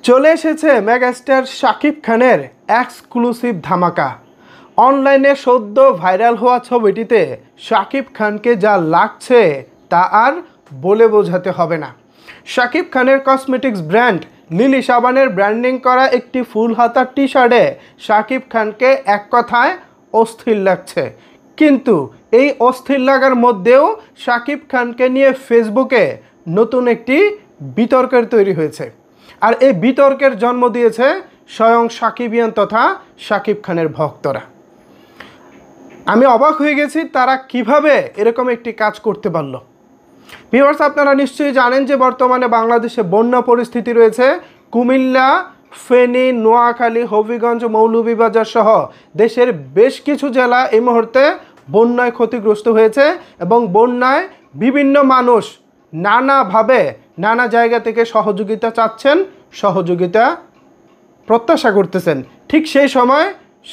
চলে এসেছে মেগাস্টার শাকিব খানের এক্সক্লুসিভ ধামাকা। অনলাইনে সদ্য ভাইরাল হওয়া ছবিটিতে শাকিব খানকে যা লাগছে তা আর বলে বোঝাতে হবে না। শাকিব খানের কসমেটিক্স ব্র্যান্ড লিলি সাবানের ব্র্যান্ডিং করা একটি ফুল হাতা টি শার্টে শাকিব খানকে এক কথায় অস্থির লাগছে। কিন্তু এই অস্থির লাগার মধ্যেও শাকিব খানকে নিয়ে ফেসবুকে নতুন একটি বিতর্কের তৈরি হয়েছে। আর এই বিতর্কের জন্ম দিয়েছে স্বয়ং সাকিবিয়ান তথা শাকিব খানের ভক্তরা। আমি অবাক হয়ে গেছি তারা কিভাবে এরকম একটি কাজ করতে পারল। ভিউয়ার্স, আপনারা নিশ্চয়ই জানেন যে বর্তমানে বাংলাদেশে বন্যা পরিস্থিতি রয়েছে। কুমিল্লা, ফেনী, নোয়াখালী, হবিগঞ্জ, মৌলভীবাজার সহ দেশের বেশ কিছু জেলা এই মুহূর্তে বন্যায় ক্ষতিগ্রস্ত হয়েছে এবং বন্যায় বিভিন্ন মানুষ নানাভাবে নানা জায়গা থেকে সহযোগিতা চাচ্ছেন, সহযোগিতা প্রত্যাশা করতেছেন। ঠিক সেই সময়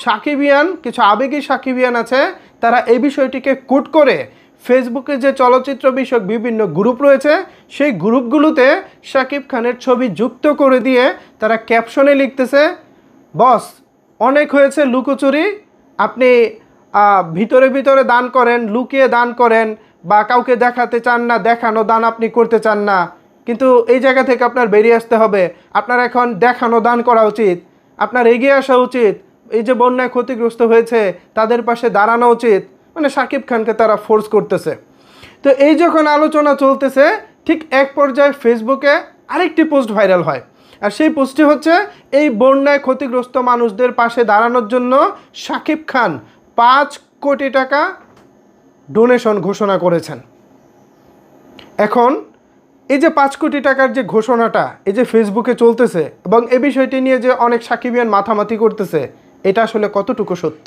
সাকিবিয়ান কিছু আবেগী সাকিবিয়ান আছে, তারা এই বিষয়টিকে কোট করে ফেসবুকে যে চলচ্চিত্র বিষয়ক বিভিন্ন গ্রুপ রয়েছে সেই গ্রুপগুলোতে শাকিব খানের ছবি যুক্ত করে দিয়ে তারা ক্যাপশনে লিখতেছে, বস অনেক হয়েছে লুকোচুরি, আপনি ভিতরে ভিতরে দান করেন, লুকিয়ে দান করেন, বা কাউকে দেখাতে চান না, দেখানো দান আপনি করতে চান না, কিন্তু এই জায়গা থেকে আপনার বেরিয়ে আসতে হবে। আপনার এখন দেখানো দান করা উচিত, আপনার এগিয়ে আসা উচিত, এই যে বন্যায় ক্ষতিগ্রস্ত হয়েছে তাদের পাশে দাঁড়ানো উচিত। মানে শাকিব খানকে তারা ফোর্স করতেছে। তো এই যখন আলোচনা চলতেছে ঠিক এক পর্যায়ে ফেসবুকে আরেকটি পোস্ট ভাইরাল হয়। আর সেই পোস্টটি হচ্ছে, এই বন্যায় ক্ষতিগ্রস্ত মানুষদের পাশে দাঁড়ানোর জন্য শাকিব খান 5 কোটি টাকা ডোনেশন ঘোষণা করেছেন। এখন এই যে 5 কোটি টাকার যে ঘোষণাটা এই যে ফেসবুকে চলতেছে এবং এই বিষয়টি নিয়ে যে অনেক সাকিবিয়ান মাথামাতি করতেছে, এটা আসলে কতটুকু সত্য,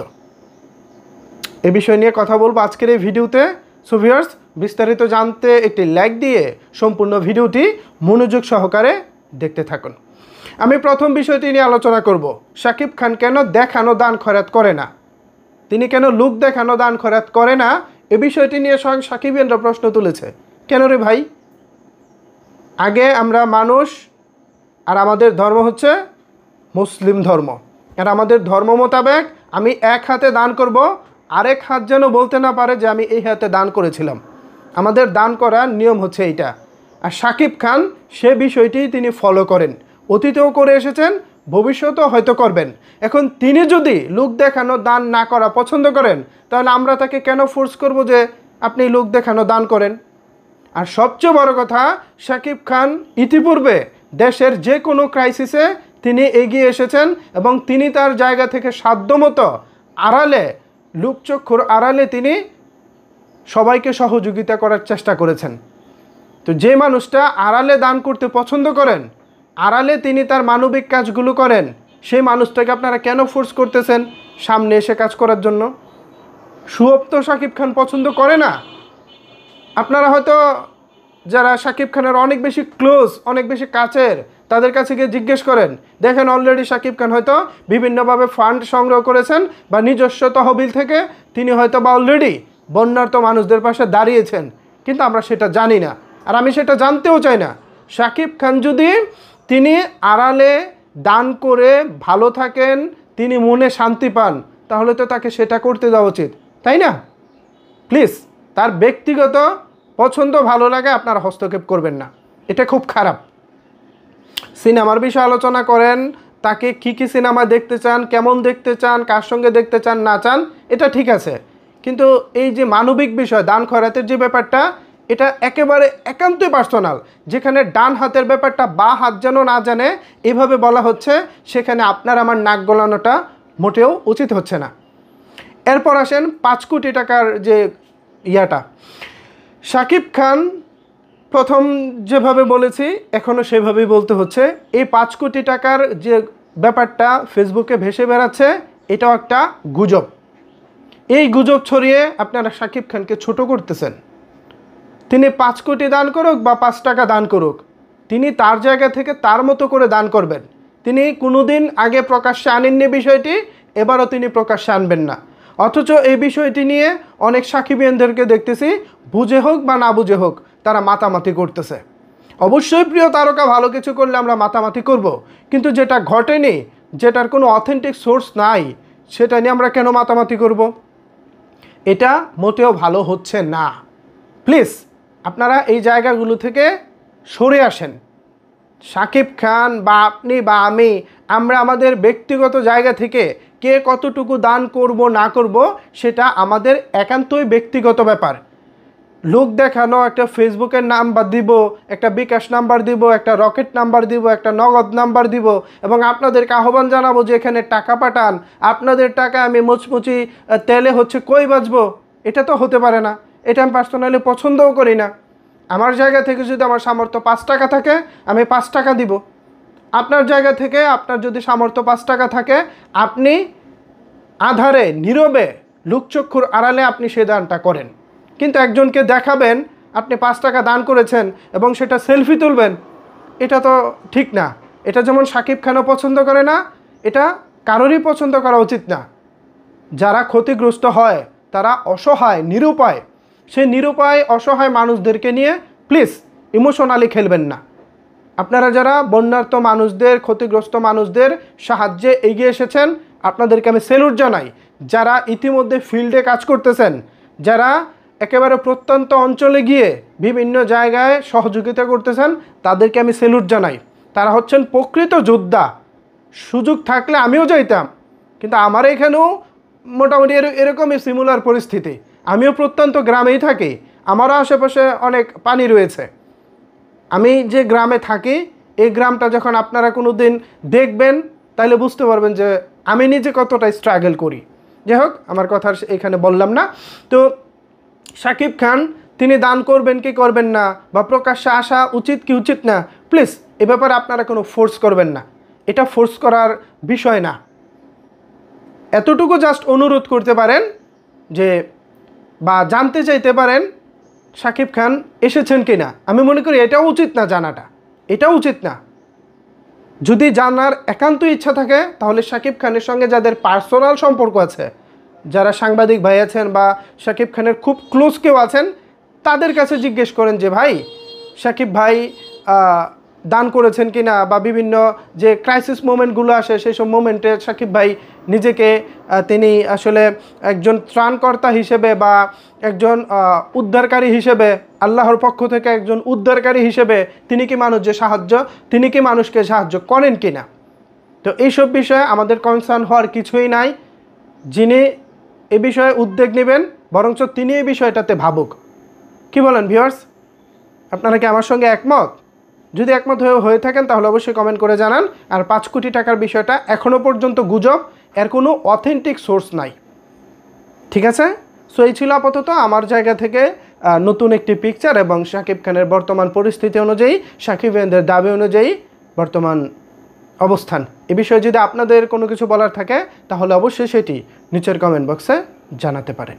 এ বিষয় নিয়ে কথা বলবো আজকের এই ভিডিওতে। সো ভিউয়ার্স, বিস্তারিত জানতে একটি লাইক দিয়ে সম্পূর্ণ ভিডিওটি মনোযোগ সহকারে দেখতে থাকুন। আমি প্রথম বিষয়টি নিয়ে আলোচনা করব, শাকিব খান কেন দেখানো দান খয়রাত করে না, তিনি কেন লুক দেখানো দান খয়রাত করে না, এ বিষয়টি নিয়ে স্বয়ং সাকিবিয়ানরা প্রশ্ন তুলেছে। কেন রে ভাই, আগে আমরা মানুষ, আর আমাদের ধর্ম হচ্ছে মুসলিম ধর্ম, আর আমাদের ধর্ম মোতাবেক আমি এক হাতে দান করব, আরেক হাত যেন বলতে না পারে যে আমি এই হাতে দান করেছিলাম। আমাদের দান করার নিয়ম হচ্ছে এইটা। আর শাকিব খান সে বিষয়টি তিনি ফলো করেন, অতীতেও করে এসেছেন, ভবিষ্যতেও হয়তো করবেন। এখন তিনি যদি লুক দেখানো দান না করা পছন্দ করেন, তাহলে আমরা তাকে কেন ফোর্স করব যে আপনি লুক দেখানো দান করেন। আর সবচেয়ে বড় কথা, শাকিব খান ইতিপূর্বে দেশের যে কোনো ক্রাইসিসে তিনি এগিয়ে এসেছেন এবং তিনি তার জায়গা থেকে সাধ্যমতো আড়ালে, লুকচক্ষুর আড়ালে তিনি সবাইকে সহযোগিতা করার চেষ্টা করেছেন। তো যে মানুষটা আড়ালে দান করতে পছন্দ করেন, আড়ালে তিনি তার মানবিক কাজগুলো করেন, সেই মানুষটাকে আপনারা কেন ফোর্স করতেছেন সামনে এসে কাজ করার জন্য? সুঅপ তো শাকিব খান পছন্দ করে না। আপনারা হয়তো যারা শাকিব খানের অনেক বেশি ক্লোজ, অনেক বেশি কাছের, তাদের কাছে গিয়ে জিজ্ঞেস করেন, দেখেন অলরেডি শাকিব খান হয়তো বিভিন্নভাবে ফান্ড সংগ্রহ করেছেন বা নিজস্ব তহবিল থেকে তিনি হয়তো বা অলরেডি বন্যার্ত মানুষদের পাশে দাঁড়িয়েছেন, কিন্তু আমরা সেটা জানি না, আর আমি সেটা জানতেও চাই না। শাকিব খান যদি তিনি আড়ালে দান করে ভালো থাকেন, তিনি মনে শান্তি পান, তাহলে তো তাকে সেটা করতে দেওয়া উচিত, তাই না? প্লিজ, তার ব্যক্তিগত পছন্দ ভালো লাগে আপনারা হস্তক্ষেপ করবেন না, এটা খুব খারাপ। সিনেমার বিষয়ে আলোচনা করেন, তাকে কী সিনেমা দেখতে চান, কেমন দেখতে চান, কার সঙ্গে দেখতে চান না চান, এটা ঠিক আছে, কিন্তু এই যে মানবিক বিষয় দান খয়রাতের যে ব্যাপারটা, এটা একেবারে একান্তই পার্সোনাল। যেখানে ডান হাতের ব্যাপারটা বা হাত যেন না জানে এভাবে বলা হচ্ছে, সেখানে আপনার আমার নাক গলানোটা মোটেও উচিত হচ্ছে না। এরপর আসেন 5 কোটি টাকার যে ইয়াটা, শাকিব খান প্রথম যেভাবে বলেছি এখনও সেভাবেই বলতে হচ্ছে, এই 5 কোটি টাকার যে ব্যাপারটা ফেসবুকে ভেসে বেড়াচ্ছে, এটাও একটা গুজব। এই গুজব ছড়িয়ে আপনারা শাকিব খানকে ছোট করতেছেন। তিনি 5 কোটি দান করুক বা 5 টাকা দান করুক, তিনি তার জায়গা থেকে তার মতো করে দান করবেন। তিনি কোনোদিন আগে প্রকাশ্যে আনেননি বিষয়টি, এবারও তিনি প্রকাশ্যে আনবেন না। অথচ এই বিষয়টি নিয়ে অনেক সাকিবিয়ানদেরকে দেখতেছি বুঝে হোক বা না বুঝে হোক তারা মাতামাতি করতেছে। অবশ্যই প্রিয় তারকা ভালো কিছু করলে আমরা মাতামাতি করব, কিন্তু যেটা ঘটেনি, যেটার কোনো অথেন্টিক সোর্স নাই, সেটা নিয়ে আমরা কেন মাতামাতি করব? এটা মোটেও ভালো হচ্ছে না। প্লিজ আপনারা এই জায়গাগুলো থেকে সরে আসেন। শাকিব খান বা আপনি বা আমি, আমরা আমাদের ব্যক্তিগত জায়গা থেকে কে কতটুকু দান করব না করব সেটা আমাদের একান্তই ব্যক্তিগত ব্যাপার। লোক দেখানো একটা ফেসবুকের নাম্বার দিব, একটা বিকাশ নাম্বার দিব, একটা রকেট নাম্বার দিব, একটা নগদ নাম্বার দিব এবং আপনাদেরকে আহ্বান জানাবো যে এখানে টাকা পাঠান, আপনাদের টাকা আমি মুচমুচি তেলে হচ্ছে কই বাজবো, এটা তো হতে পারে না। এটা আমি পার্সোনালি পছন্দও করি না। আমার জায়গা থেকে যদি আমার সামর্থ্য 5 টাকা থাকে, আমি 5 টাকা দিব। আপনার জায়গা থেকে আপনার যদি সামর্থ্য 5 টাকা থাকে, আপনি আধারে নীরবে লুকচক্ষুর আড়ালে আপনি সে দানটা করেন। কিন্তু একজনকে দেখাবেন আপনি 5 টাকা দান করেছেন এবং সেটা সেলফি তুলবেন, এটা তো ঠিক না। এটা যেমন শাকিব খানও পছন্দ করে না, এটা কারোরই পছন্দ করা উচিত না। যারা ক্ষতিগ্রস্ত হয়, তারা অসহায় নিরুপায়, সেই নিরুপায় অসহায় মানুষদেরকে নিয়ে প্লিজ ইমোশনালি খেলবেন না। আপনারা যারা বন্যার্ত মানুষদের, ক্ষতিগ্রস্ত মানুষদের সাহায্যে এগিয়ে এসেছেন, আপনাদেরকে আমি স্যালুট জানাই। যারা ইতিমধ্যে ফিল্ডে কাজ করতেছেন, যারা একেবারে প্রত্যন্ত অঞ্চলে গিয়ে বিভিন্ন জায়গায় সহযোগিতা করতেছেন, তাদেরকে আমি স্যালুট জানাই। তারা হচ্ছেন প্রকৃত যোদ্ধা। সুযোগ থাকলে আমিও যাইতাম, কিন্তু আমার এখানেও মোটামুটি এরকমই সিমিলার পরিস্থিতি। আমিও প্রত্যন্ত গ্রামেই থাকি, আমারও আশেপাশে অনেক পানি রয়েছে। আমি যে গ্রামে থাকি, এই গ্রামটা যখন আপনারা কোনো দিন দেখবেন, তাহলে বুঝতে পারবেন যে আমি নিজে কতটা স্ট্রাগল করি। যাই হোক, আমার কথা এখানে বললাম না। তো শাকিব খান তিনি দান করবেন কি করবেন না, বা প্রকাশ্যে আসা উচিত কি উচিত না, প্লিজ এ ব্যাপারে আপনারা কোনো ফোর্স করবেন না। এটা ফোর্স করার বিষয় না। এতটুকু জাস্ট অনুরোধ করতে পারেন যে, বা জানতে চাইতে পারেন শাকিব খান এসেছেন কি না। আমি মনে করি এটাও উচিত না, জানাটা এটাও উচিত না। যদি জানার একান্ত ইচ্ছা থাকে, তাহলে শাকিব খানের সঙ্গে যাদের পার্সোনাল সম্পর্ক আছে, যারা সাংবাদিক ভাই আছেন বা শাকিব খানের খুব ক্লোজ কেউ আছেন, তাদের কাছে জিজ্ঞেস করেন যে ভাই, শাকিব ভাই দান করেছেন কি না, বা বিভিন্ন যে ক্রাইসিস মোমেন্টগুলো আসে, সেই সব মোমেন্টে শাকিব ভাই নিজেকে তিনি আসলে একজন ত্রাণকর্তা হিসেবে বা একজন উদ্ধারকারী হিসেবে, আল্লাহর পক্ষ থেকে একজন উদ্ধারকারী হিসেবে তিনি কি তিনি কি মানুষকে সাহায্য করেন কি না। তো এইসব বিষয়ে আমাদের কনসার্ন হওয়ার কিছুই নাই। যিনি এ বিষয়ে উদ্যোগ নেবেন, বরঞ্চ তিনি এই বিষয়টাতে ভাবুক। কি বলেন ভিউয়ার্স, আপনারা কি আমার সঙ্গে একমত? যদি একমত হয়ে থাকেন তাহলে অবশ্যই কমেন্ট করে জানান। আর 5 কোটি টাকার বিষয়টা এখনও পর্যন্ত গুজব, এর কোনো অথেন্টিক সোর্স নাই। ঠিক আছে? সো এই ছিল আপাতত আমার জায়গা থেকে নতুন একটি পিকচার এবং শাকিব খানের বর্তমান পরিস্থিতি অনুযায়ী, শাকিবের দাবি অনুযায়ী বর্তমান অবস্থান। এ বিষয়ে যদি আপনাদের কোনো কিছু বলার থাকে, তাহলে অবশ্যই সেটি নিচের কমেন্ট বক্সে জানাতে পারেন।